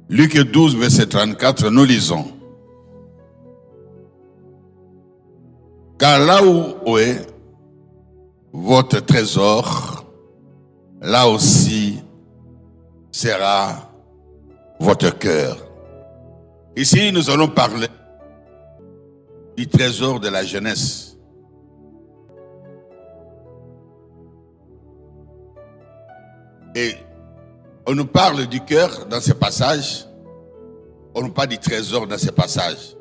Luc 12, verset 34, nous lisons. Car là où est votre trésor, là aussi sera votre cœur. Ici, nous allons parler du trésor de la jeunesse. Et on nous parle du cœur dans ce passage, on nous parle du trésor dans ce passage.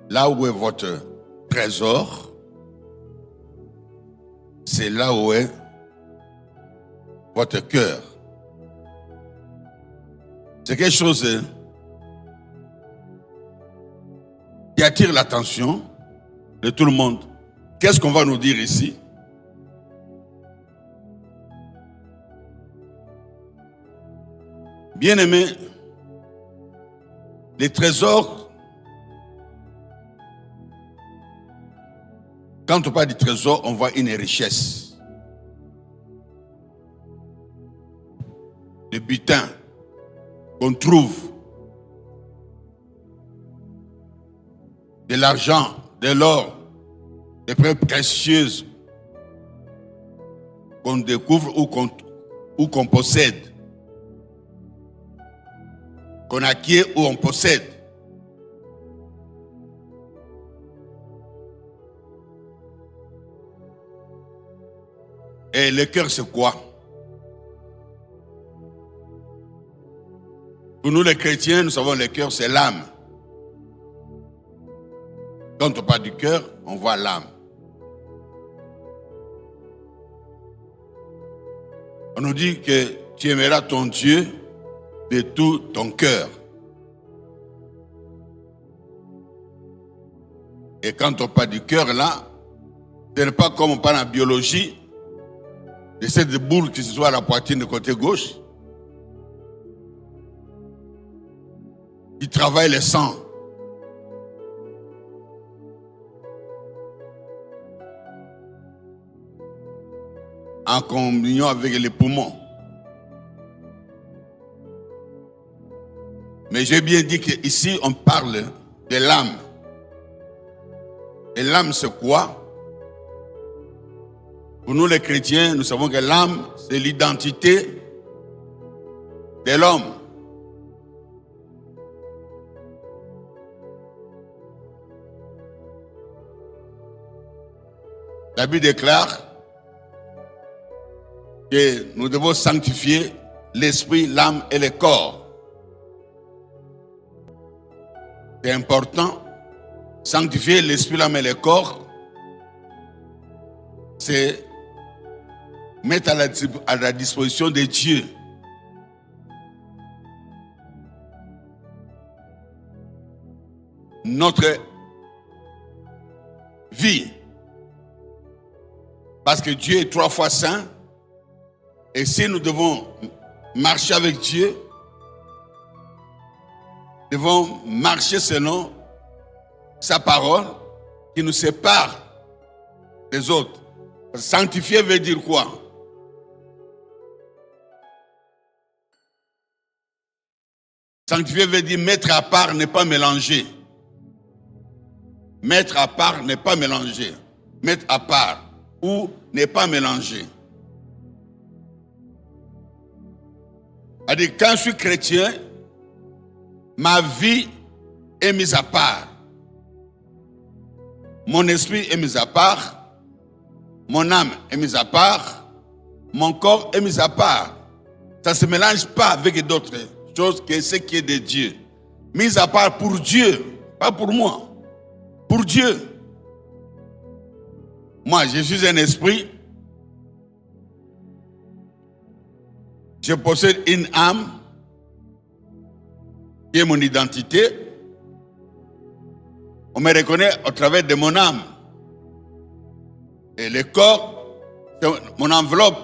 Là où est votre trésor, c'est là où est votre cœur. C'est quelque chose qui attire l'attention de tout le monde. Qu'est-ce qu'on va nous dire ici? Bien-aimés, les trésors, quand on parle du trésor, on voit une richesse. Le butin qu'on trouve, de l'argent, de l'or, des preuves précieuses qu'on découvre ou qu'on possède, qu'on acquiert ou on possède. Et le cœur, c'est quoi? Pour nous les chrétiens, nous savons le cœur, c'est l'âme. Quand on parle du cœur, on voit l'âme. On nous dit que tu aimeras ton Dieu de tout ton cœur. Et quand on parle du cœur là, ce n'est pas comme on parle en biologie, de cette boule qui se trouve à la poitrine du côté gauche, qui travaille le sang. En communion avec les poumons. Mais j'ai bien dit qu'ici, on parle de l'âme. Et l'âme, c'est quoi? Pour nous, les chrétiens, nous savons que l'âme, c'est l'identité de l'homme. La Bible déclare que nous devons sanctifier l'esprit, l'âme et le corps. C'est important. Sanctifier l'esprit, l'âme et le corps, c'est mettre à la disposition de Dieu notre vie. Parce que Dieu est 3 fois saint. Et si nous devons marcher avec Dieu, nous devons marcher selon sa parole qui nous sépare des autres. Sanctifier veut dire quoi? Sanctifier veut dire mettre à part, ne pas mélanger. Mettre à part, ne pas mélanger. Mettre à part ou ne pas mélanger. C'est-à-dire, quand je suis chrétien, ma vie est mise à part. Mon esprit est mis à part. Mon âme est mise à part. Mon corps est mis à part. Ça ne se mélange pas avec d'autres choses que ce qui est de Dieu. Mis à part pour Dieu, pas pour moi. Pour Dieu. Moi, je suis un esprit. Je possède une âme qui est mon identité. On me reconnaît au travers de mon âme. Et le corps, c'est mon enveloppe,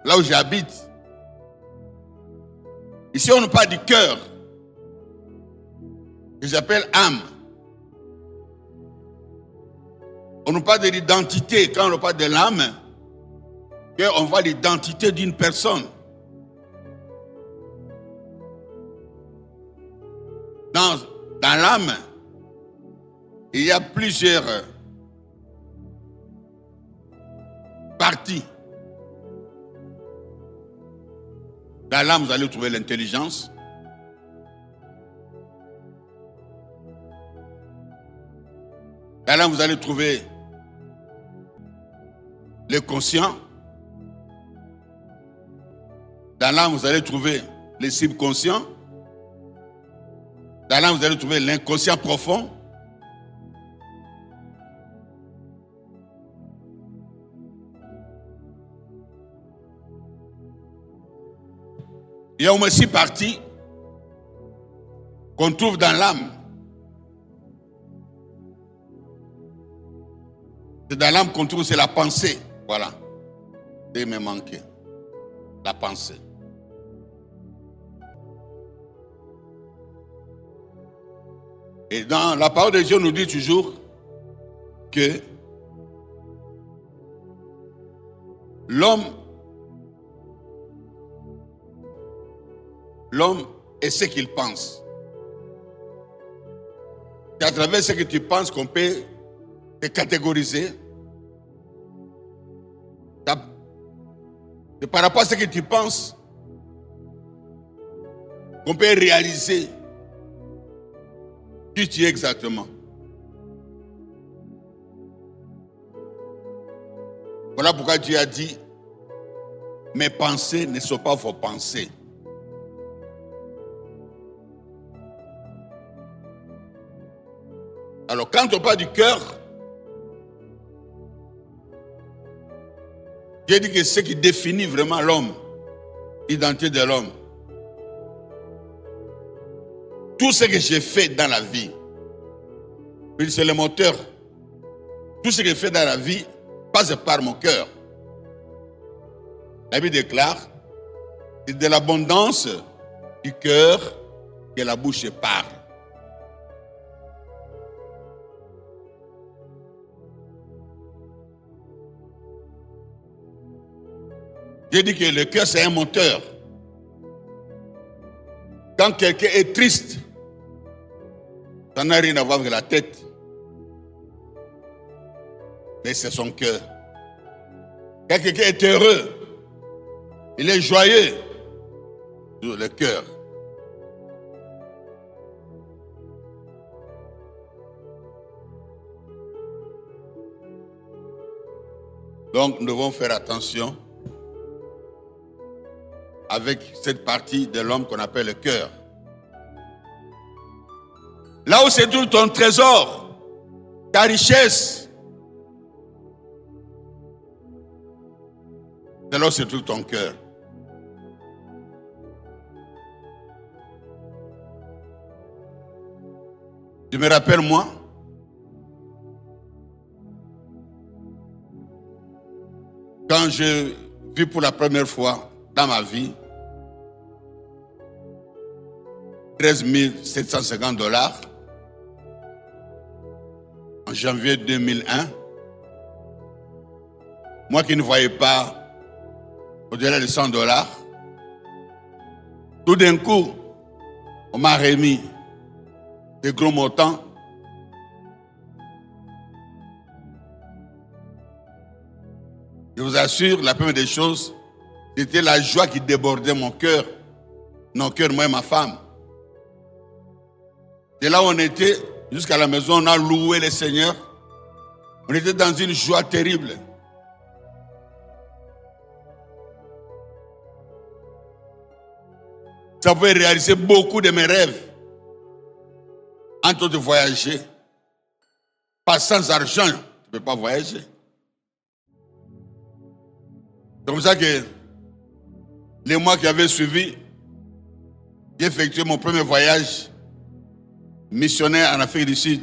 là où j'habite. Ici, on nous parle du cœur, que j'appelle âme. On nous parle de l'identité. Quand on nous parle de l'âme, qu'on voit l'identité d'une personne. Dans l'âme, il y a plusieurs parties. Dans l'âme, vous allez trouver l'intelligence. Dans l'âme, vous allez trouver le conscient. Dans l'âme, vous allez trouver le subconscient. Dans l'âme, vous allez trouver l'inconscient profond. Il y a au moins 6 parties qu'on trouve dans l'âme. C'est dans l'âme qu'on trouve, c'est la pensée. Voilà. Il me manquait. La pensée. Et dans la parole de Dieu nous dit toujours que l'homme est ce qu'il pense. C'est à travers ce que tu penses qu'on peut te catégoriser. C'est par rapport à ce que tu penses qu'on peut réaliser qui tu es exactement. Voilà pourquoi Dieu a dit, mes pensées ne sont pas vos pensées. Alors quand on parle du cœur, Dieu dit que ce qui définit vraiment l'homme, l'identité de l'homme, tout ce que j'ai fait dans la vie, c'est le moteur. Tout ce que j'ai fait dans la vie passe par mon cœur. La Bible déclare, c'est de l'abondance du cœur que la bouche parle. J'ai dit que le cœur c'est un moteur. Quand quelqu'un est triste, ça n'a rien à voir avec la tête. Mais c'est son cœur. Quand quelqu'un est heureux, il est joyeux, c'est le cœur. Donc nous devons faire attention avec cette partie de l'homme qu'on appelle le cœur. Là où se trouve ton trésor, ta richesse, c'est là où se trouve ton cœur. Je me rappelle, moi, quand je vis pour la première fois dans ma vie 13 750 $, en janvier 2001, moi qui ne voyais pas au-delà de 100 $, tout d'un coup, on m'a remis des gros montants. Je vous assure, la première des choses, c'était la joie qui débordait mon cœur, moi et ma femme. Et là où on était, jusqu'à la maison, on a loué le Seigneur. On était dans une joie terrible. Ça pouvait réaliser beaucoup de mes rêves. Entre autres, voyager. Pas sans argent, tu ne peux pas voyager. C'est comme ça que les mois qui avaient suivi, j'ai effectué mon premier voyage missionnaire en Afrique du Sud.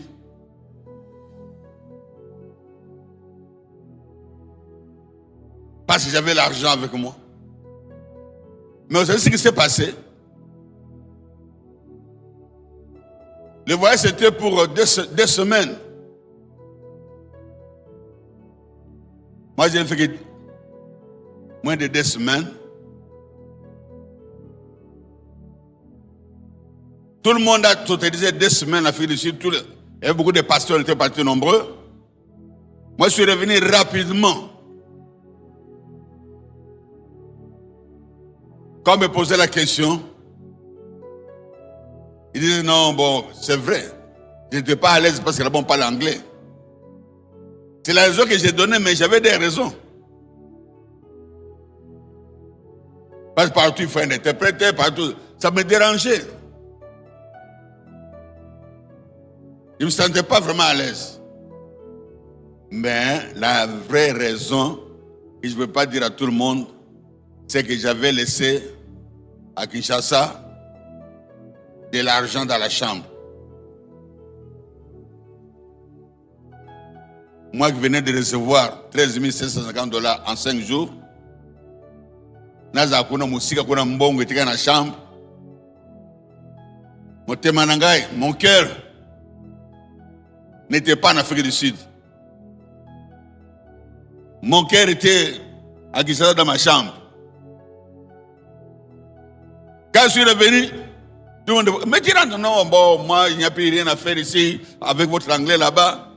Parce que j'avais l'argent avec moi. Mais vous savez ce qui s'est passé? Le voyage c'était pour 2 semaines. Moi j'ai fait que moins de 2 semaines, tout le monde a totalisé 2 semaines en Afrique du Sud. Il y avait beaucoup de pasteurs, on était partis nombreux. Moi, je suis revenu rapidement. Quand on me posait la question, ils disaient non, bon, c'est vrai. Je n'étais pas à l'aise parce que là-bas on parle anglais. C'est la raison que j'ai donnée, mais j'avais des raisons. Parce que partout, il faut un interprète, partout. Ça me dérangeait. Je ne me sentais pas vraiment à l'aise. Mais la vraie raison, que je ne veux pas dire à tout le monde, c'est que j'avais laissé à Kinshasa de l'argent dans la chambre. Moi qui venais de recevoir 13 750 $ en 5 jours, naza kuna musika kuna mbongo etika na chambre. Motema nangai, mon cœur n'était pas en Afrique du Sud. Mon cœur était à Kinshasa dans ma chambre. Quand je suis revenu, tout le monde dit, mais tu rentres, non, bon, moi, il n'y a plus rien à faire ici, avec votre anglais là-bas.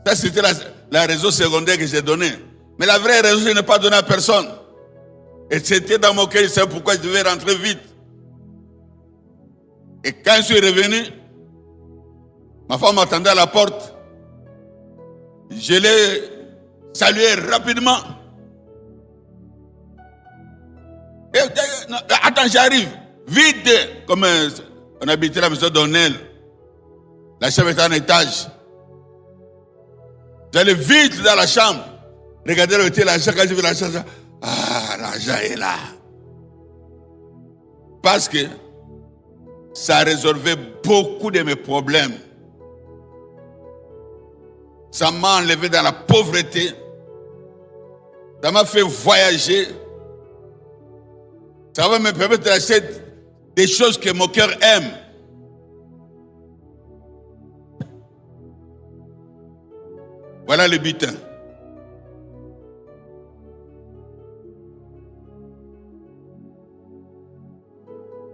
Ça, c'était la raison secondaire que j'ai donnée. Mais la vraie raison, je n'ai pas donné à personne. Et c'était dans mon cœur, c'est pourquoi je devais rentrer vite. Et quand je suis revenu, ma femme m'attendait à la porte. Je l'ai salué rapidement. Et, attends, j'arrive. Vite, comme on habitait la maison d'Onnel. La chambre était en étage. J'allais vite dans la chambre. Regardez le thé, l'argent, quand j'ai vu l'argent, ah, l'argent est là. Parce que ça résolvait beaucoup de mes problèmes. Ça m'a enlevé dans la pauvreté. Ça m'a fait voyager. Ça va me permettre d'acheter des choses que mon cœur aime. Voilà le butin.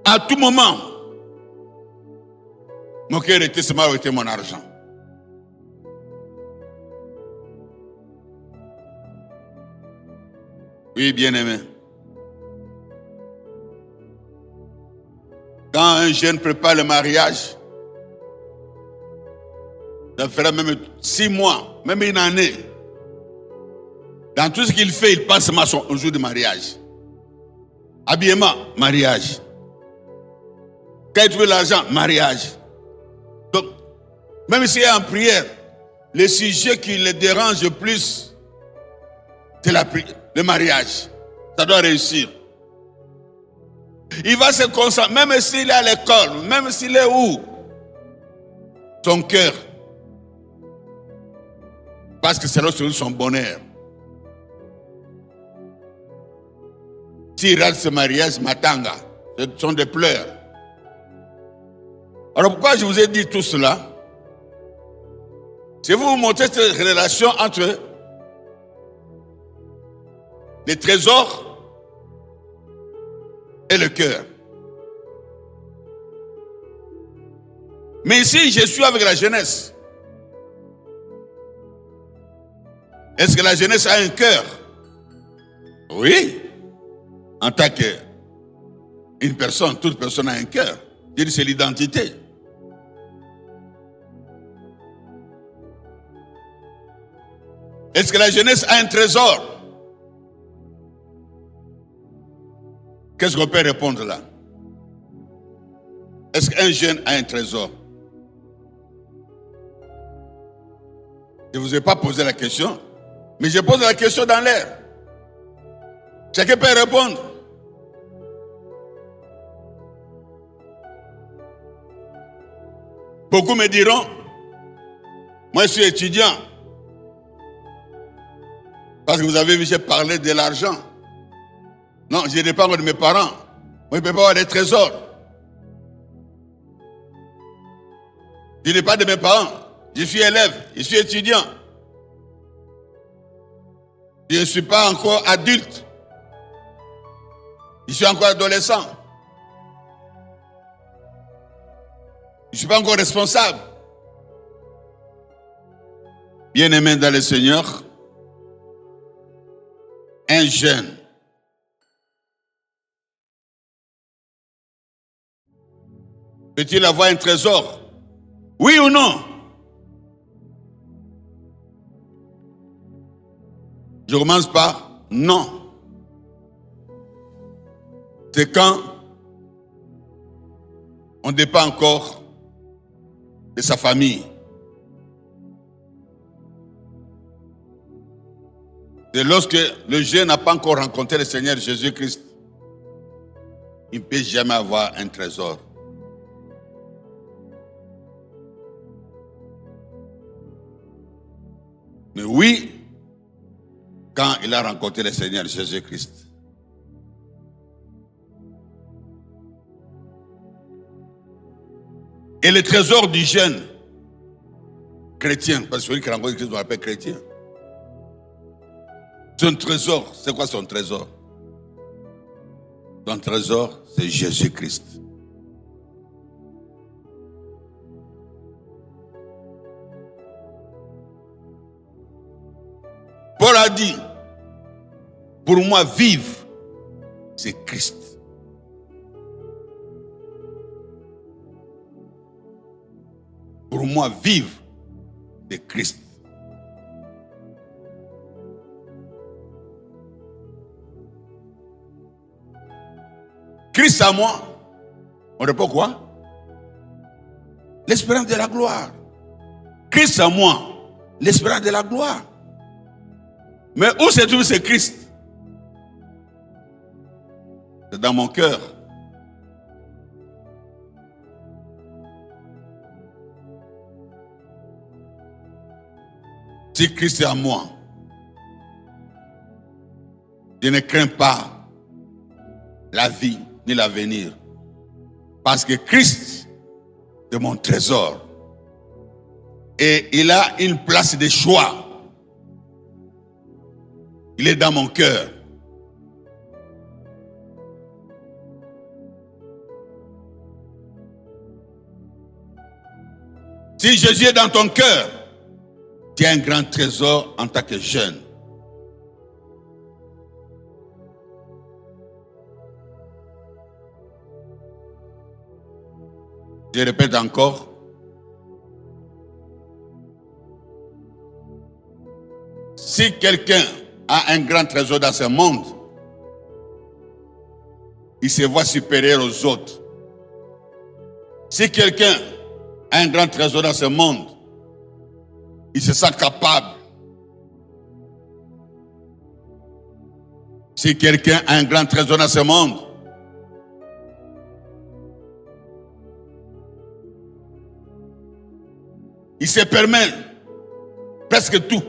À tout moment, mon cœur était seulement avec mon argent. Oui, bien-aimé. Quand un jeune prépare le mariage, ça fera même 6 mois, même une année. Dans tout ce qu'il fait, il pense seulement au jour du mariage. Habillement, mariage. Quand il trouve l'argent, mariage. Donc, même s'il est en prière, le sujet qui le dérange le plus, c'est le mariage. Ça doit réussir. Il va se concentrer, même s'il est à l'école, même s'il est où, son cœur. Parce que c'est là son bonheur. S'il rate ce mariage, matanga, ce sont des pleurs. Alors pourquoi je vous ai dit tout cela? Je vais vous montrer cette relation entre les trésors et le cœur. Mais ici, je suis avec la jeunesse. Est-ce que la jeunesse a un cœur? Oui. En tant qu'une personne, toute personne a un cœur. C'est l'identité. Est-ce que la jeunesse a un trésor? Qu'est-ce qu'on peut répondre là? Est-ce qu'un jeune a un trésor? Je ne vous ai pas posé la question, mais je pose la question dans l'air. Chacun peut répondre. Beaucoup me diront, moi je suis étudiant. Parce que vous avez vu, j'ai parlé de l'argent. Non, je n'ai pas de mes parents. Moi, je ne peux pas avoir des trésors. Je n'ai pas de mes parents. Je suis élève, je suis étudiant. Je ne suis pas encore adulte. Je suis encore adolescent. Je ne suis pas encore responsable. Bien-aimé dans le Seigneur, un jeune peut-il avoir un trésor? Oui ou non? Je commence par non. C'est quand on ne dépend encore de sa famille. C'est lorsque le jeune n'a pas encore rencontré le Seigneur Jésus-Christ, il ne peut jamais avoir un trésor. Mais oui, quand il a rencontré le Seigneur Jésus-Christ. Et le trésor du jeune chrétien, parce que celui qui rencontre Christ, on l'appelle chrétien. Son trésor, c'est quoi son trésor? Son trésor, c'est Jésus-Christ. Paul a dit, pour moi, vivre, c'est Christ. Pour moi, vivre, c'est Christ. Christ à moi, on répond quoi? L'espérance de la gloire. Christ à moi, l'espérance de la gloire. Mais où se trouve ce Christ? C'est dans mon cœur. Si Christ est à moi, je ne crains pas la vie ni l'avenir. Parce que Christ est mon trésor. Et il a une place de choix. Il est dans mon cœur. Si Jésus est dans ton cœur, tu as un grand trésor en tant que jeune. Je répète encore. Si quelqu'un a un grand trésor dans ce monde, il se voit supérieur aux autres. Si quelqu'un a un grand trésor dans ce monde, il se sent capable. Si quelqu'un a un grand trésor dans ce monde, il se permet presque tout.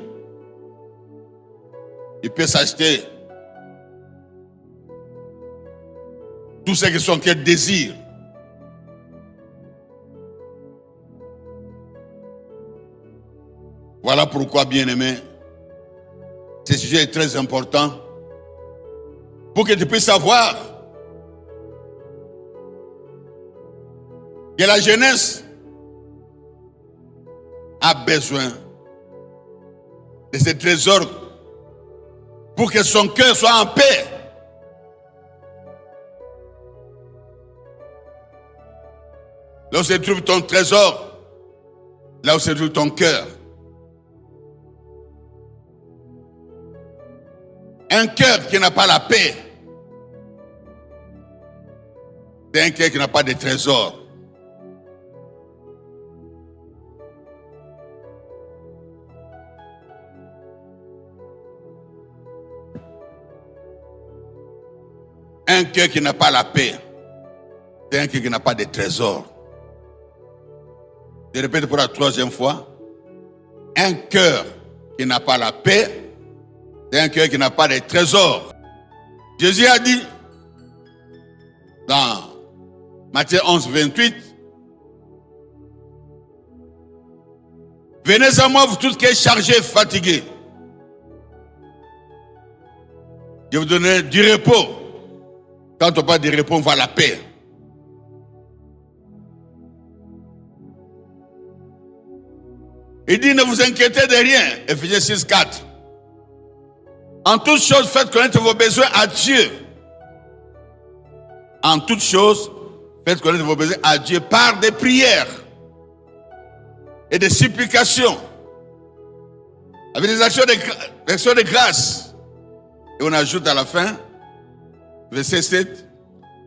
Il peut s'acheter tout ce que son cœur désire. Voilà pourquoi, bien-aimé, ce sujet est très important pour que tu puisses savoir que la jeunesse a besoin de ce trésor pour que son cœur soit en paix. Là où se trouve ton trésor, là où se trouve ton cœur. Un cœur qui n'a pas la paix, c'est un cœur qui n'a pas de trésor. Un cœur qui n'a pas la paix, c'est un cœur qui n'a pas de trésor. Je répète pour la troisième fois. Un cœur qui n'a pas la paix, c'est un cœur qui n'a pas de trésor. Jésus a dit dans Matthieu 11, 28, venez à moi, vous tous qui êtes chargés et fatigués. Je vous donnerai du repos. Quand on parle de repos, on voit la paix. Il dit, ne vous inquiétez de rien. Éphésiens 6, 4. En toutes choses, faites connaître vos besoins à Dieu. En toutes choses, faites connaître vos besoins à Dieu par des prières et des supplications, avec des actions de grâce. Et on ajoute à la fin, verset 7,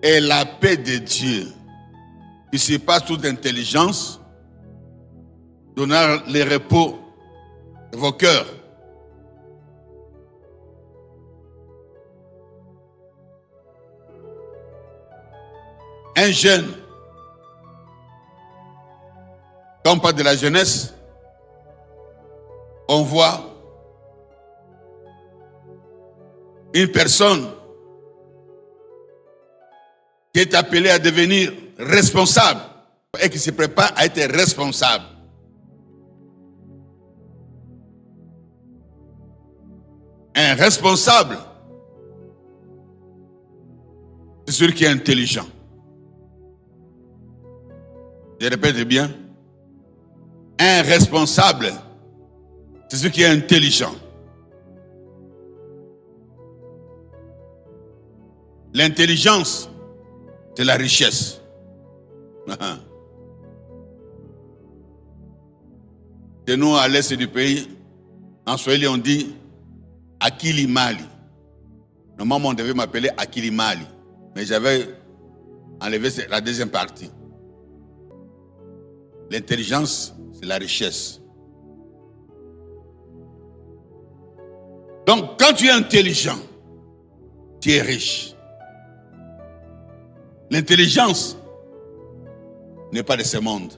et la paix de Dieu, qui surpasse toute intelligence, donnera le repos de vos cœurs. Un jeune, quand on parle de la jeunesse, on voit une personne qui est appelée à devenir responsable et qui se prépare à être responsable. Un responsable, c'est celui qui est intelligent. Je répète bien. Un responsable, c'est celui qui est intelligent. L'intelligence, c'est la richesse. Chez nous, à l'est du pays, en Swahili, on dit Akili Mali. Normalement, on devait m'appeler Akili Mali. Mais j'avais enlevé la deuxième partie. L'intelligence, c'est la richesse. Donc, quand tu es intelligent, tu es riche. L'intelligence n'est pas de ce monde.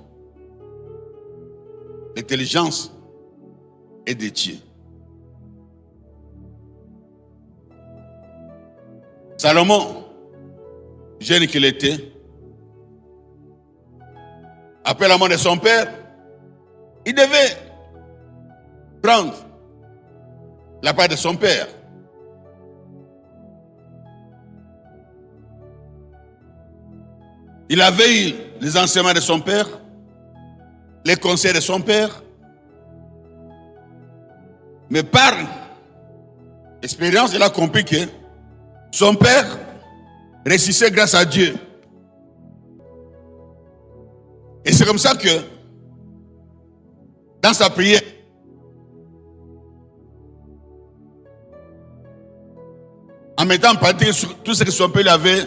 L'intelligence est de Dieu. Salomon, jeune qu'il était, après la mort de son père, il devait prendre la part de son père. Il avait eu les enseignements de son père, les conseils de son père, mais par expérience, il a compris que son père réussissait grâce à Dieu. Et c'est comme ça que, dans sa prière, en mettant en pratique tout ce que son père lui avait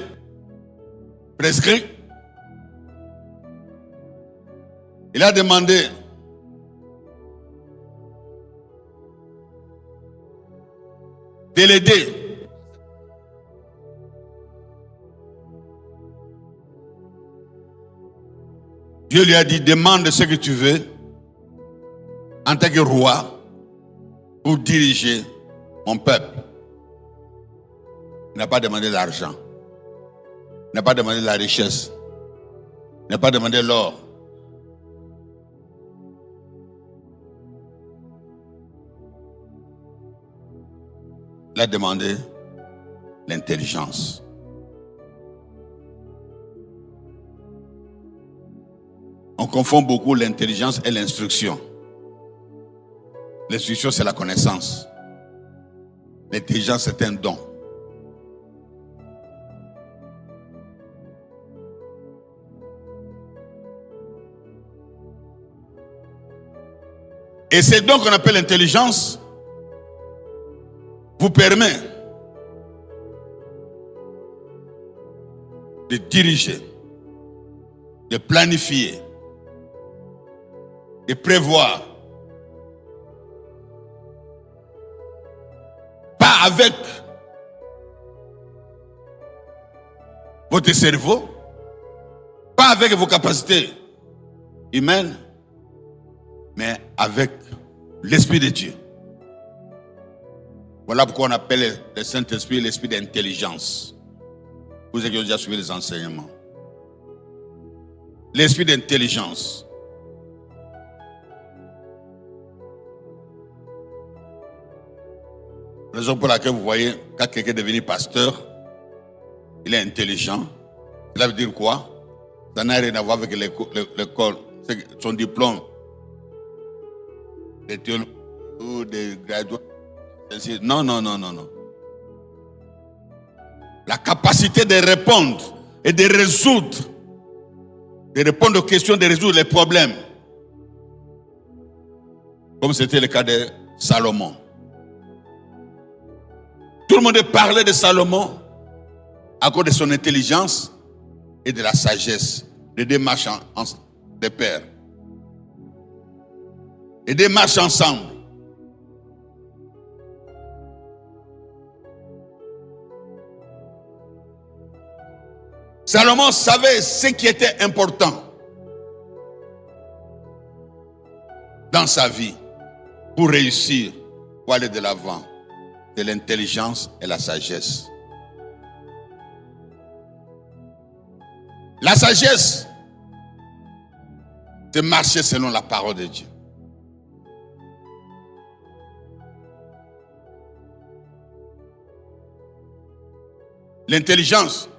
prescrit, il a demandé de l'aider. Dieu lui a dit, demande ce que tu veux en tant que roi pour diriger mon peuple. Il n'a pas demandé l'argent. Il n'a pas demandé la richesse. Il n'a pas demandé l'or. Il a demandé l'intelligence. On confond beaucoup l'intelligence et l'instruction. L'instruction, c'est la connaissance. L'intelligence, c'est un don. Et c'est donc qu'on appelle l'intelligence vous permet de diriger, de planifier, de prévoir. Pas avec votre cerveau, pas avec vos capacités humaines, mais avec l'Esprit de Dieu. Voilà pourquoi on appelle le Saint-Esprit l'Esprit d'intelligence. Vous avez déjà suivi les enseignements. L'Esprit d'intelligence. Raison pour laquelle vous voyez, quand quelqu'un est devenu pasteur, il est intelligent. Cela veut dire quoi? Ça n'a rien à voir avec l'école, son diplôme. Des théologies ou des graduats. Non. La capacité de répondre et de résoudre, de répondre aux questions, de résoudre les problèmes. Comme c'était le cas de Salomon. Tout le monde parlait de Salomon à cause de son intelligence et de la sagesse, les deux marchent de pair. Les deux marchent ensemble. Salomon savait ce qui était important dans sa vie pour réussir, pour aller de l'avant. De l'intelligence et la sagesse. La sagesse, c'est marcher selon la parole de Dieu. L'intelligence,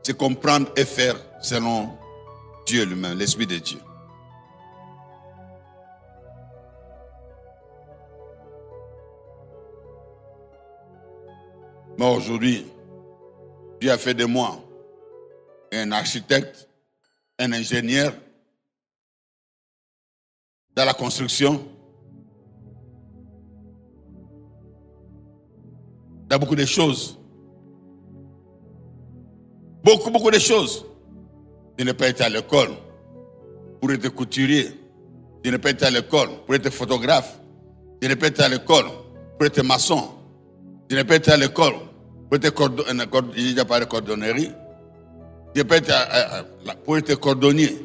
c'est comprendre et faire selon Dieu lui-même, l'Esprit de Dieu. Mais aujourd'hui, Dieu a fait de moi un architecte, un ingénieur dans la construction, dans beaucoup de choses. Beaucoup de choses. Je n'ai pas été à l'école pour être couturier. Je n'ai pas été à l'école pour être photographe. Je n'ai pas été à l'école pour être maçon. Je n'ai pas été à l'école pour être cordonnerie. Je n'ai pas été pour être cordonnier.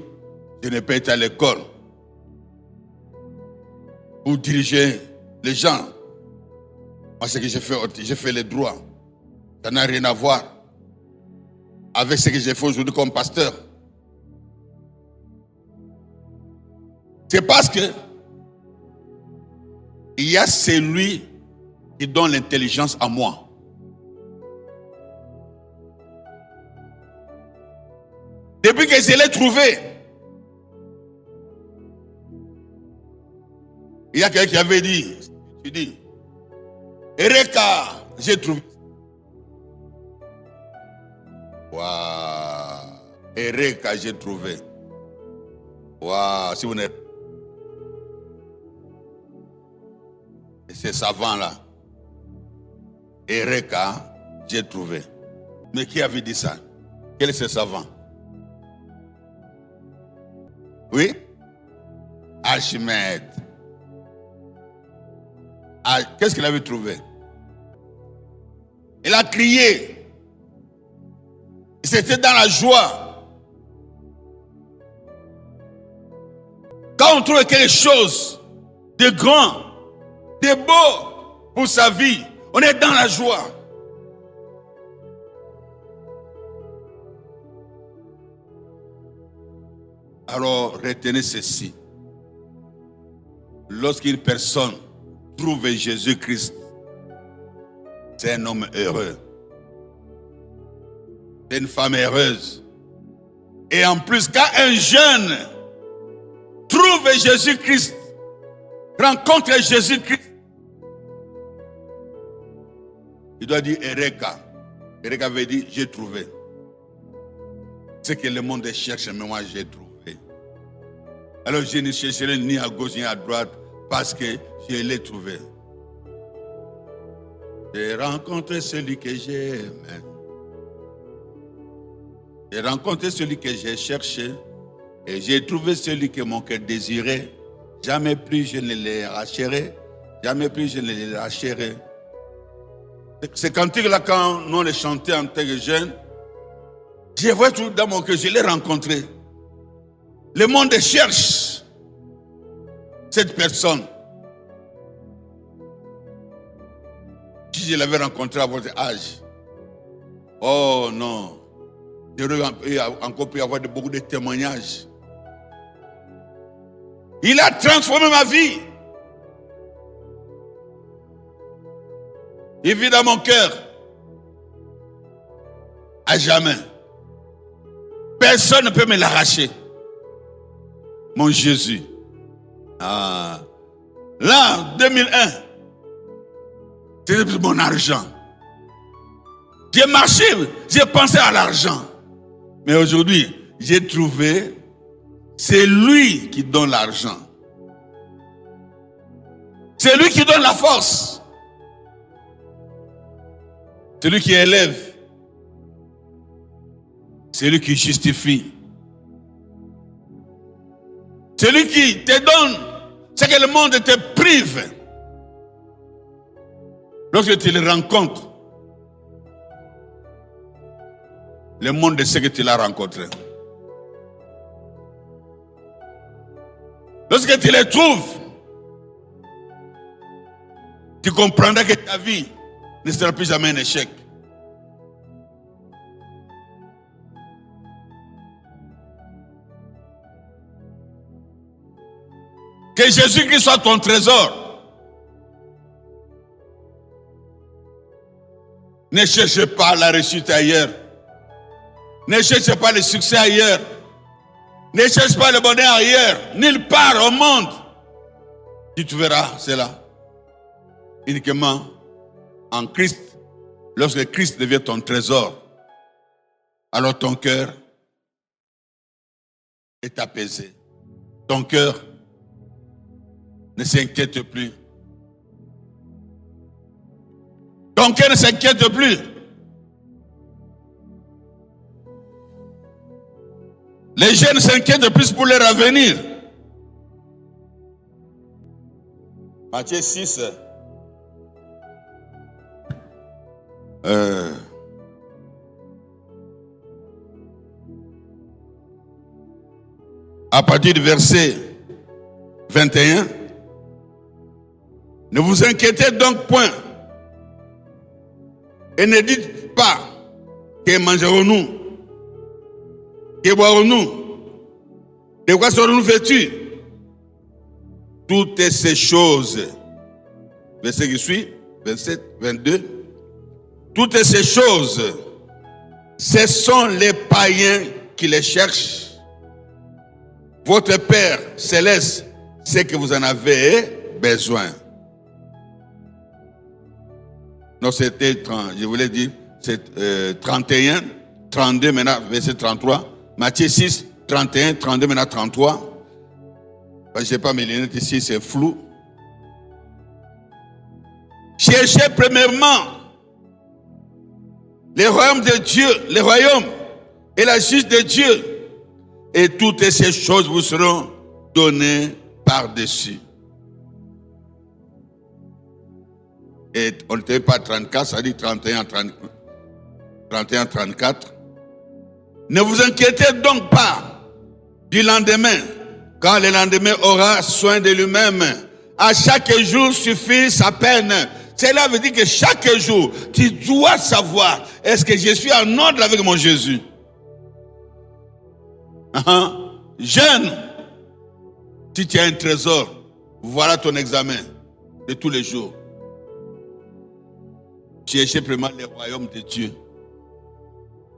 Je n'ai pas été à l'école pour diriger les gens. Moi, ce que j'ai fait les droits. Ça n'a rien à voir avec ce que j'ai fait aujourd'hui comme pasteur. C'est parce que il y a celui qui donne l'intelligence à moi. Depuis que je l'ai trouvé, il y a quelqu'un qui avait dit, Eureka, j'ai trouvé. Waouh, Eureka, j'ai trouvé. Waouh, si vous n'êtes ces savants-là, Eureka, j'ai trouvé. Mais qui avait dit ça? Quel est ce savant? Oui? Archimède. Qu'est-ce qu'il avait trouvé? Il a crié. C'était dans la joie. Quand on trouve quelque chose de grand, de beau pour sa vie, on est dans la joie. Alors, retenez ceci. Lorsqu'une personne trouve Jésus-Christ, c'est un homme heureux. C'est une femme heureuse. Et en plus, quand un jeune trouve Jésus-Christ, rencontre Jésus-Christ, il doit dire Eureka. Eureka veut dire j'ai trouvé. Ce que le monde cherche, mais moi j'ai trouvé. Alors je ne chercherai ni à gauche ni à droite parce que je l'ai trouvé. J'ai rencontré celui que j'aime. J'ai rencontré celui que j'ai cherché et j'ai trouvé celui que mon cœur désirait. Jamais plus je ne l'ai lâcherai. Jamais plus je ne l'ai lâcherai. Ces cantiques-là, quand on les chantait en tant que jeune, je vois tout dans mon cœur, je l'ai rencontré. Le monde cherche cette personne. Si je l'avais rencontré à votre âge, oh non, j'aurais encore pu avoir beaucoup de témoignages. Il a transformé ma vie. Il vit dans mon cœur. à jamais. Personne ne peut me l'arracher. Mon Jésus. Ah. Là, en 2001, c'était mon argent. J'ai marché, j'ai pensé à l'argent. Mais aujourd'hui, j'ai trouvé, c'est lui qui donne l'argent. C'est lui qui donne la force. C'est lui qui élève. C'est lui qui justifie. C'est lui qui te donne ce que le monde te prive. Lorsque tu le rencontres, le monde sait que tu l'as rencontré. Lorsque tu les trouves, tu comprendras que ta vie ne sera plus jamais un échec. Que Jésus-Christ soit ton trésor. Ne cherchez pas la réussite ailleurs. Ne cherchez pas le succès ailleurs. Ne cherche pas le bonheur ailleurs. Nulle part au monde. Tu trouveras cela uniquement en Christ. Lorsque Christ devient ton trésor, alors ton cœur est apaisé. Ton cœur ne s'inquiète plus. Ton cœur ne s'inquiète plus. Les jeunes s'inquiètent plus pour leur avenir. Matthieu 6. À partir du verset 21. Ne vous inquiétez donc point. Et ne dites pas que mangerons-nous, que boirons-nous, de quoi serons-nous vêtus. Toutes ces choses, verset qui suit, verset 22, toutes ces choses, ce sont les païens qui les cherchent. Votre Père céleste sait que vous en avez besoin. Non, c'était, je voulais dire, c'est 31, 32 maintenant, verset 33. Matthieu 6, 31, 32 maintenant, 33. Je n'ai pas mes lunettes ici, c'est flou. Cherchez premièrement les royaumes de Dieu, les royaumes et la justice de Dieu. Et toutes ces choses vous seront données par-dessus. Et on n'était pas 34, ça dit 31, 34. Ne vous inquiétez donc pas du lendemain, car le lendemain aura soin de lui-même. À chaque jour suffit sa peine. Cela veut dire que chaque jour, tu dois savoir, est-ce que je suis en ordre avec mon Jésus? Jeune, si tu as un trésor, voilà ton examen de tous les jours. Cherchez vraiment les royaumes de Dieu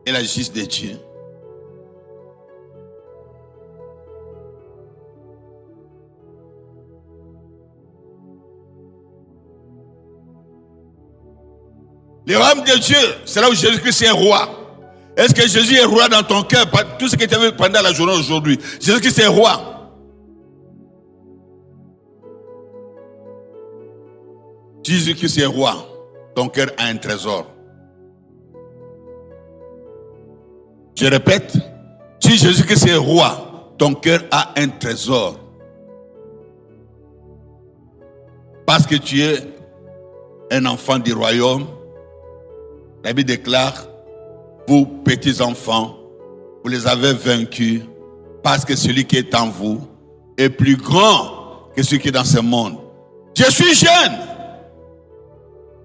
et la justice de Dieu. Les royaumes de Dieu, c'est là où Jésus-Christ est roi. Est-ce que Jésus est roi dans ton cœur? Tout ce que tu as vu pendant la journée aujourd'hui. Jésus-Christ est roi. Jésus-Christ est roi. Ton cœur a un trésor. Je répète, si Jésus-Christ est roi, ton cœur a un trésor. Parce que tu es un enfant du royaume. La Bible déclare, vous petits enfants, vous les avez vaincus, parce que celui qui est en vous est plus grand que celui qui est dans ce monde. Je suis jeune.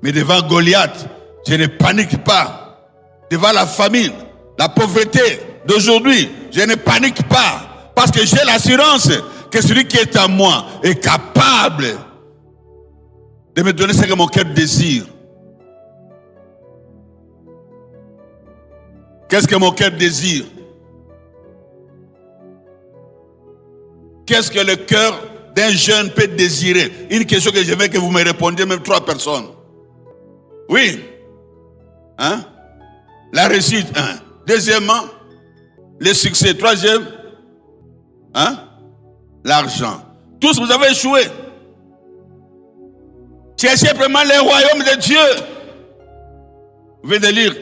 Mais devant Goliath, je ne panique pas. Devant la famine, la pauvreté d'aujourd'hui, je ne panique pas. Parce que j'ai l'assurance que celui qui est en moi est capable de me donner ce que mon cœur désire. Qu'est-ce que mon cœur désire? Qu'est-ce que le cœur d'un jeune peut désirer? Une question que je veux que vous me répondiez, même 3 personnes. Oui. Hein? La réussite, 1. Deuxièmement, le succès. 3e, hein? L'argent. Tous, vous avez échoué. Cherchez vraiment le royaume de Dieu. Vous venez de lire.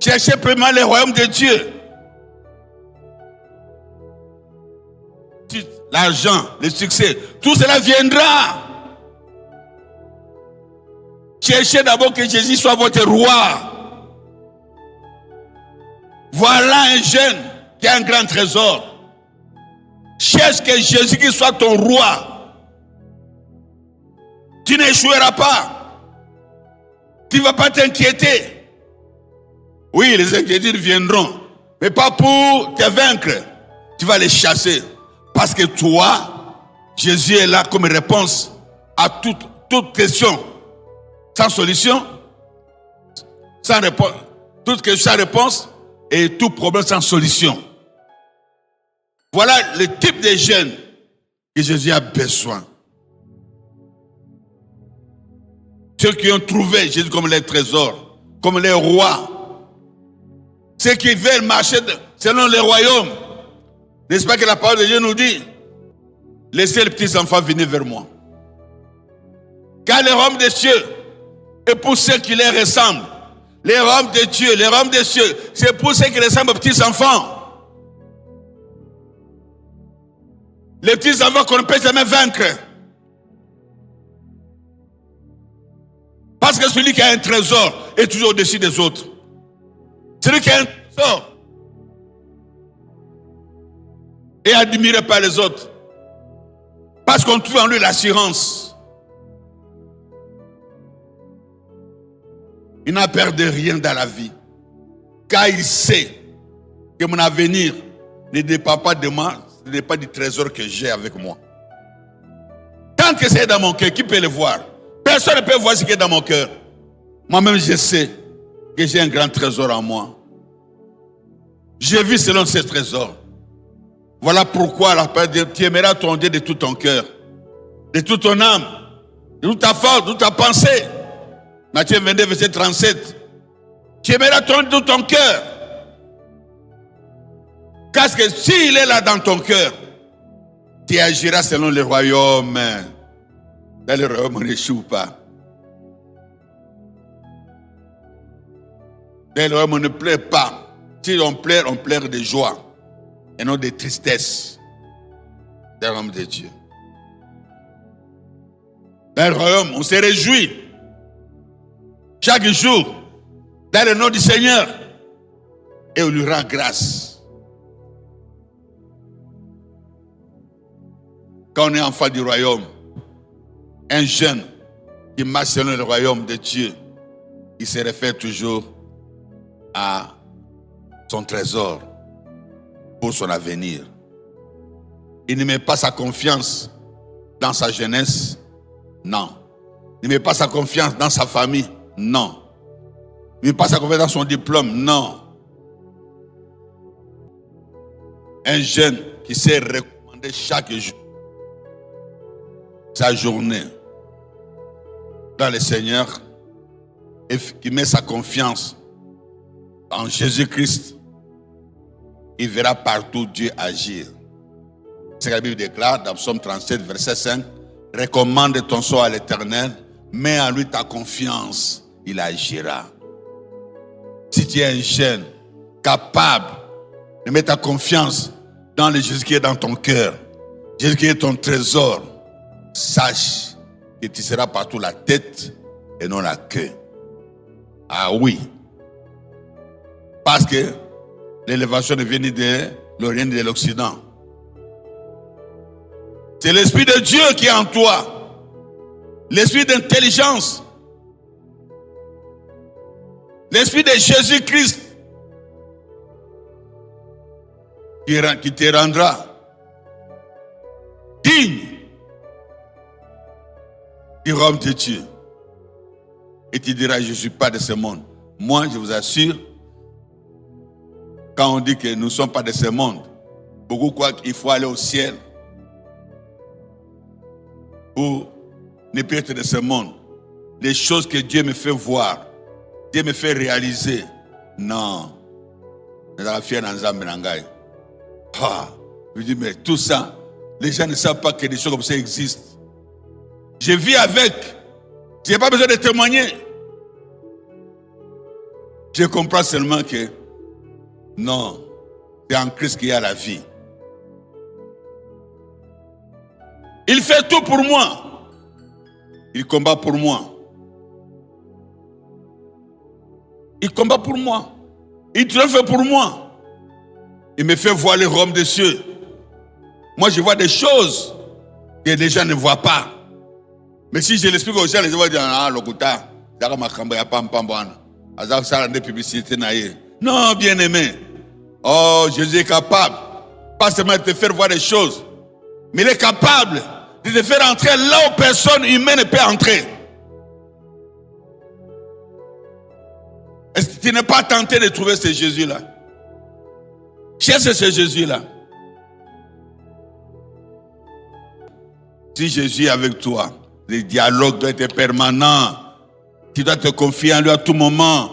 Cherchez vraiment le royaume de Dieu. L'argent, le succès, tout cela viendra. Cherchez d'abord que Jésus soit votre roi. Voilà un jeune qui a un grand trésor. Cherche que Jésus soit ton roi. Tu n'échoueras pas. Tu ne vas pas t'inquiéter. Oui, les inquiétudes viendront, mais pas pour te vaincre. Tu vas les chasser. Parce que toi, Jésus est là comme réponse à toute question. Sans solution, sans réponse, toute question sans réponse et tout problème sans solution. Voilà le type de jeunes que Jésus a besoin. Ceux qui ont trouvé Jésus comme les trésors, comme les rois. Ceux qui veulent marcher selon les royaumes. N'est-ce pas que la parole de Dieu nous dit? Laissez les petits enfants venir vers moi. Car le royaume des cieux est pour ceux qui les ressemblent. Les royaumes de Dieu, les royaumes des cieux, c'est pour ceux qui ressemblent aux petits enfants. Les petits enfants qu'on ne peut jamais vaincre. Parce que celui qui a un trésor est toujours au-dessus des autres. Celui qui a un trésor est admiré par les autres. Parce qu'on trouve en lui l'assurance. Il n'a peur de rien dans la vie. Car il sait que mon avenir ne dépend pas de moi, ne dépend pas du trésor que j'ai avec moi. Tant que c'est dans mon cœur, qui peut le voir? Personne ne peut voir ce qui est dans mon cœur. Moi-même, je sais que j'ai un grand trésor en moi. Je vis selon ce trésor. Voilà pourquoi la parole de Dieu, tu aimeras ton Dieu de tout ton cœur, de toute ton âme, de toute ta force, de toute ta pensée. Matthieu 22, verset 37. Tu aimeras ton Dieu de tout ton cœur. Parce que s'il est là dans ton cœur, tu agiras selon le royaume. Dans le royaume, on n'échoue pas. Dans le royaume, on ne pleure pas. Si on pleure de joie et non de tristesse. Dans le royaume de Dieu. Dans le royaume, on se réjouit. Chaque jour, dans le nom du Seigneur. Et on lui rend grâce. Quand on est enfant du royaume, un jeune qui marche selon le royaume de Dieu, il se réfère toujours à son trésor pour son avenir. Il ne met pas sa confiance dans sa jeunesse, non. Il ne met pas sa confiance dans sa famille, non. Il ne met pas sa confiance dans son diplôme, non. Un jeune qui sait recommander chaque jour sa journée dans le Seigneur et qui met sa confiance en Jésus-Christ, il verra partout Dieu agir. C'est ce que la Bible déclare dans Psaume 37, verset 5. Recommande ton sort à l'Éternel, mets en lui ta confiance, il agira. Si tu es un jeune capable de mettre ta confiance dans le Jésus qui est dans ton cœur, Jésus qui est ton trésor, sache que tu seras partout la tête et non la queue. Ah oui. Parce que l'élévation ne vient ni de l'Orient ni de l'Occident. C'est l'Esprit de Dieu qui est en toi. L'Esprit d'intelligence. L'Esprit de Jésus-Christ qui te rendra digne du royaume de Dieu. Et tu diras, je ne suis pas de ce monde. Moi, je vous assure, Quand on dit que nous ne sommes pas de ce monde, beaucoup croient qu'il faut aller au ciel pour ne plus être de ce monde. Les choses que Dieu me fait voir, Dieu me fait réaliser. Non. Je dis, mais tout ça, les gens ne savent pas que des choses comme ça existent. Je vis avec. Je n'ai pas besoin de témoigner. Je comprends seulement que non, c'est en Christ qu'il y a la vie. Il fait tout pour moi. Il combat pour moi. Il combat pour moi. Il triomphe pour moi. Il me fait voir les royaumes des cieux. Moi, je vois des choses que les gens ne voient pas. Mais si je l'explique aux gens, les gens vont dire, ah, l'okuta, non, bien-aimé. Oh, Jésus est capable, pas seulement de te faire voir des choses, mais il est capable de te faire entrer là où personne humaine ne peut entrer. Est-ce que tu n'es pas tenté de trouver ce Jésus-là? Cherche ce Jésus-là. Si Jésus est avec toi, le dialogue doit être permanent. Tu dois te confier en lui à tout moment.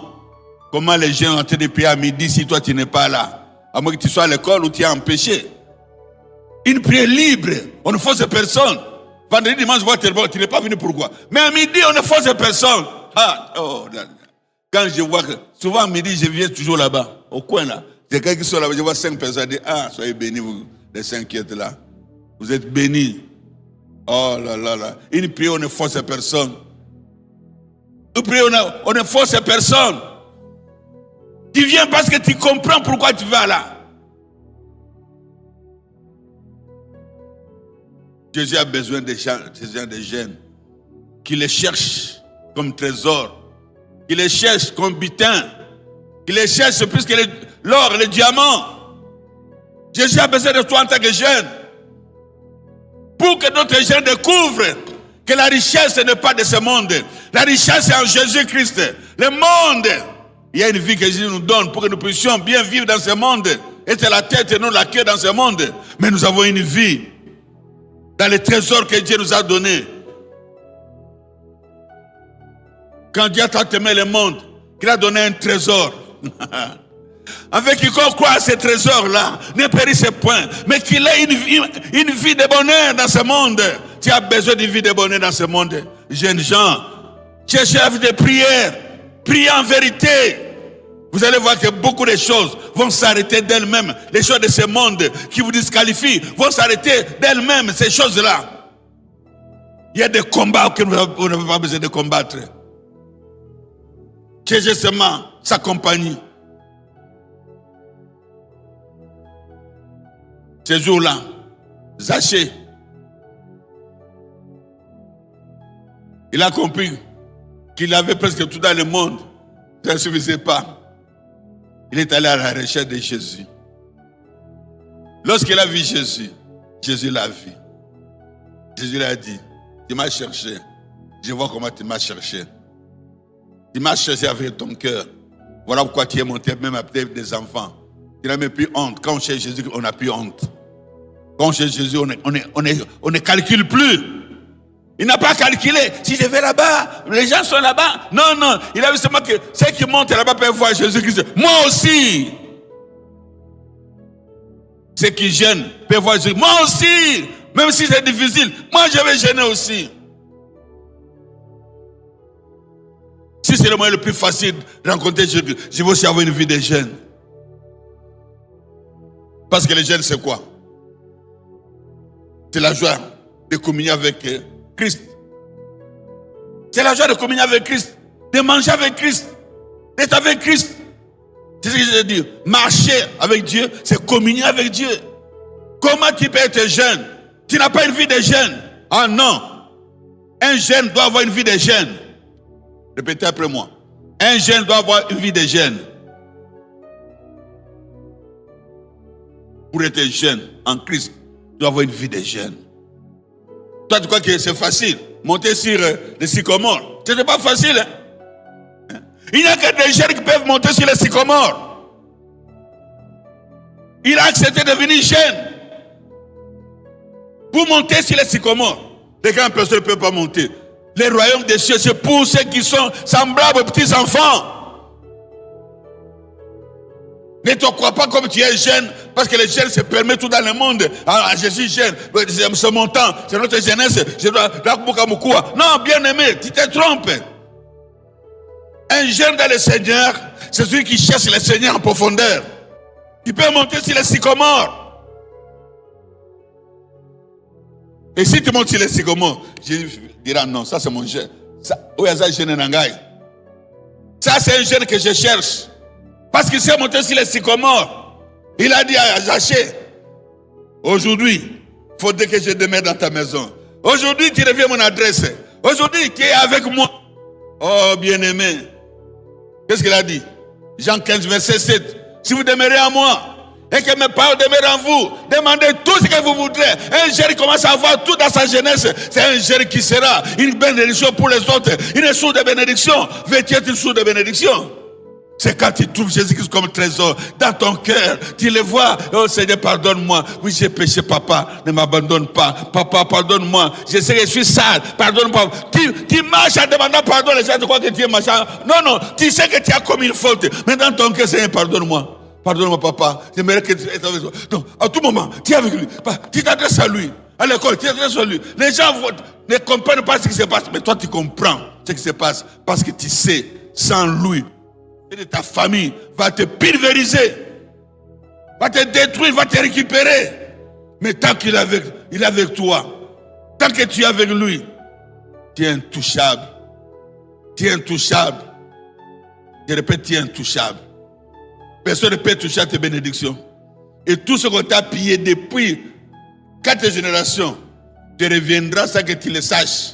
Comment les gens ont en train de prier à midi si toi tu n'es pas là? À moins que tu sois à l'école ou tu es empêché. Une prière libre, on ne force personne. Vendredi, dimanche, tu n'es pas venu pourquoi? Mais à midi, on ne force personne. Ah, oh, là, là. Quand je vois que, souvent à midi, je viens toujours là-bas, au coin là. Il y a quelqu'un qui sont là-bas, je vois 5 personnes, je dis, ah, soyez bénis, vous, les 5 qui êtes là. Vous êtes bénis. Oh là là là. Une prière, on ne force personne. Une prière, on ne force personne. Tu viens parce que tu comprends pourquoi tu vas là. Jésus a besoin des gens, des jeunes qui les cherchent comme trésor, qui les cherchent comme butin, qui les cherchent plus que l'or, les diamants. Jésus a besoin de toi en tant que jeune pour que d'autres jeunes découvrent que la richesse n'est pas de ce monde. La richesse est en Jésus-Christ. Le monde, il y a une vie que Jésus nous donne pour que nous puissions bien vivre dans ce monde. Être la tête et non la queue dans ce monde. Mais nous avons une vie dans les trésors que Dieu nous a donnés. Quand Dieu a tant aimé le monde, qu'il a donné un trésor. Avec quiconque croit à ce trésor-là, ne périsse point, mais qu'il ait une vie de bonheur dans ce monde. Tu as besoin d'une vie de bonheur dans ce monde. Jeunes gens, cherchez la vie de prière, priez en vérité. Vous allez voir que beaucoup de choses vont s'arrêter d'elles-mêmes. Les choses de ce monde qui vous disqualifient vont s'arrêter d'elles-mêmes, ces choses-là. Il y a des combats que vous n'avez pas besoin de combattre. Cherchez seulement sa compagnie. Ce jour-là, Zachée, il a compris qu'il avait presque tout dans le monde. Ça ne suffisait pas. Il est allé à la recherche de Jésus. Lorsqu'il a vu Jésus, Jésus l'a vu. Jésus lui a dit, tu m'as cherché. Je vois comment tu m'as cherché. Tu m'as cherché avec ton cœur. Voilà pourquoi tu es monté même après des enfants. Tu n'as même plus honte. Quand on cherche Jésus, on n'a plus honte. Quand on cherche Jésus, on ne calcule plus. Il n'a pas calculé. Si je vais là-bas, les gens sont là-bas. Non, non. Il a vu seulement que ceux qui montent là-bas peuvent voir Jésus-Christ. Moi aussi. Ceux qui gênent peuvent voir Jésus. Moi aussi. Même si c'est difficile, moi je vais gêner aussi. Si c'est le moyen le plus facile de rencontrer Jésus, je veux aussi avoir une vie de jeune. Parce que les jeunes, c'est quoi? C'est la joie de communier avec Christ. C'est la joie de communier avec Christ, de manger avec Christ, d'être avec Christ. C'est ce que je veux dire. Marcher avec Dieu, c'est communier avec Dieu. Comment tu peux être jeune? Tu n'as pas une vie de jeune. Ah non. Un jeune doit avoir une vie de jeune. Répétez après moi. Un jeune doit avoir une vie de jeune. Pour être jeune en Christ, tu dois avoir une vie de jeune. Toi, tu crois que c'est facile? Monter sur les sycomores. Ce n'est pas facile. Hein? Il n'y a que des jeunes qui peuvent monter sur les sycomores. Il a accepté de devenir jeune pour monter sur les sycomores. Les grandes personnes ne peuvent pas monter. Les royaumes des cieux, c'est pour ceux qui sont semblables aux petits enfants. Ne te crois pas comme tu es jeune, parce que les jeunes se permettent tout dans le monde. Ah, je suis jeune, c'est mon temps, c'est notre jeunesse, je dois. Non, bien aimé, tu te trompes. Un jeune dans le Seigneur, c'est celui qui cherche le Seigneur en profondeur. Il peut monter sur les sycomores. Et si tu montes sur les sycomores, je dirai non, ça c'est mon jeune. Ça c'est un jeune que je cherche. Parce qu'il s'est monté sur les sycomores. Il a dit à Zachée, aujourd'hui, il faudrait que je demeure dans ta maison. Aujourd'hui, tu reviens à mon adresse. Aujourd'hui, tu es avec moi. Oh, bien-aimé. Qu'est-ce qu'il a dit? Jean 15, verset 7. Si vous demeurez en moi, et que mes paroles demeurent en vous, demandez tout ce que vous voudrez. Un jeune qui commence à avoir tout dans sa jeunesse, c'est un jeune qui sera une bénédiction pour les autres. Une source de bénédiction. Veux-tu être une source de bénédiction? C'est quand tu trouves Jésus-Christ comme trésor dans ton cœur. Tu le vois. Oh Seigneur, pardonne-moi. Oui, j'ai péché, papa. Ne m'abandonne pas. Papa, pardonne-moi. Je sais que je suis sale. Pardonne-moi. Tu marches en demandant pardon. Les gens te croient que tu es machin. Non. Tu sais que tu as commis une faute. Mais dans ton cœur, Seigneur, pardonne-moi. Pardonne-moi, papa. J'aimerais que tu sois avec toi. Non, à tout moment, tu es avec lui. Tu t'adresses à lui. À l'école, tu t'adresses à lui. Les gens ne comprennent pas ce qui se passe. Mais toi, tu comprends ce qui se passe. Parce que tu sais, sans lui, de ta famille va te pulvériser, va te détruire, va te récupérer. Mais tant qu'il est avec toi, tant que tu es avec lui, tu es intouchable. Tu es intouchable. Je répète, tu es intouchable. Personne ne peut toucher à tes bénédictions. Et tout ce qu'on t'a pillé depuis 4 générations, te reviendra sans que tu le saches.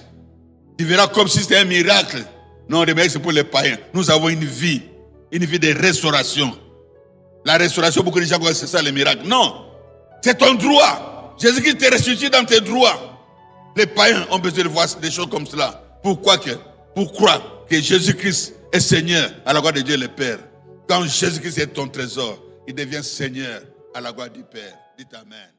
Tu verras comme si c'était un miracle. Non, le miracle c'est pour les païens. Nous avons une vie de restauration. La restauration, beaucoup de gens croient que c'est ça le miracle. Non, c'est ton droit. Jésus-Christ te restitue dans tes droits. Les païens ont besoin de voir des choses comme cela. Pourquoi que Jésus-Christ est Seigneur à la gloire de Dieu le Père. Quand Jésus-Christ est ton trésor, il devient Seigneur à la gloire du Père. Dites Amen.